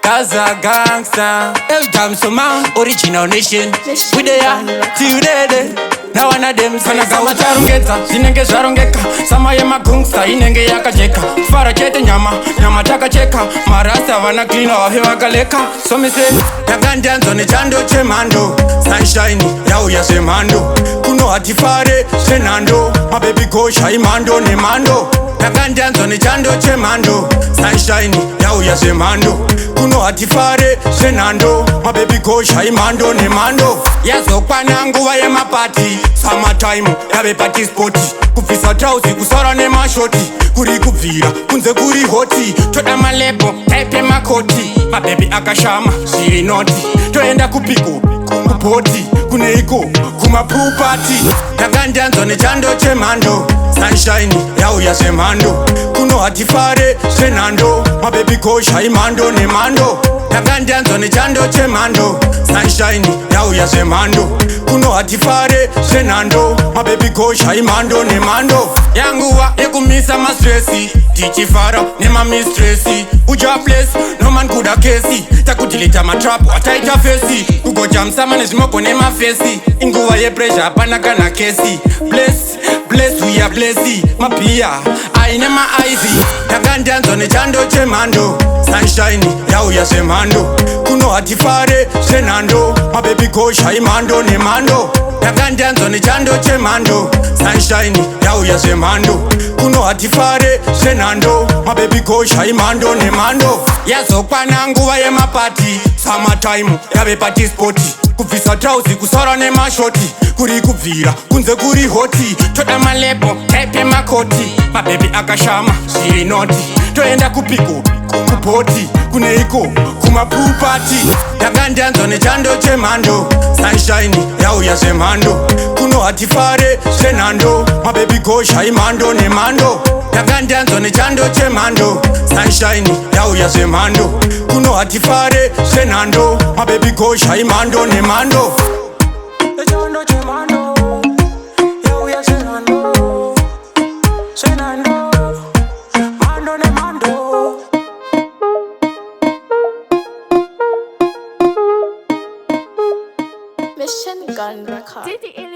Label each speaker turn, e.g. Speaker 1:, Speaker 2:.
Speaker 1: Gaza, Ganstar, every time so man, original nation. We there, till they. Now one of them sana gawa tarungeta, sinenge zarongeka. Sama ya magungsta, inenge yakajeka. Fara chete nyama taka cheka. Marasta wana clean off hewa galeka. So me say, yagandianzo ne chando chemando. Sunshine, yao ya semando. Kuno hatifare, senando. My baby go shai mando ne mando. Yagandianzo ne chando chemando. Sunshine, yao ya semando. Kuno hatifare, senando. My baby go shai mando ne mando. Yazo kwanangu wa ye mapati. Summertime, yabe party sporty. Kufisa trauzi, kusora ne mashoti. Kuri kupvira, kunze kuri hoti. Toda malepo, tepe makoti. My baby akashama, shiri noti. Toenda kupiku, kupoti. Kuneiko, kuma pool party. Yagandianzo ne chando chemando. Sunshine, yao ya semando. Kuno hatifare, senando. My baby go shai mando ne mando. Yagandianzo ne chando chemando. Sunshine, yao ya semando. Kuno hatifare, senando. My baby go shai mando ne mando. Yanguwa, yekumisa ma stressi. Tichi fara, nema mi stressi. Uja place, no man kuda kesi. Takutilita ma trap, wataita fesi. Kugo jam sama nesmoko nema fesi. Inguwa ye pressure, panaka na kesi. Bless, we are blessy. Mapia, I nema icy. Yagandianzo ne chando chemando. Sunshine, yao ya semando. Kuno hatifare, senando. My baby go shai mando ne mando. Yagandianzo ne chando chemando. Sunshine, yao ya semando. Kuno hatifare, senando. My baby go shai mando ne mando. Yazo kwanangu wa ye mapati. Summertime, yabe party sporty. Kufisa trauzi, kusora ne mashoti. Kuri kupvira, kunze kuri hoti. Toda malepo, tepe makoti. My baby akashama, shiri noti. Toenda kupiku, kupoti. Kuneiko, kuma pool party. Yagandianzo ne chando chemando. Sunshine, yao ya semando. Kuno hatifare, senando. My baby go shai mando ne mando. Yagandianzo ne chando chemando. Sunshine, yao ya semando. Kuno hatifare, senando. My baby go shai mando ne mando. Chando chemando. Yao ya senando. Senando. Mando ne mando.
Speaker 2: Mission Gun Record.
Speaker 3: Dj Elly.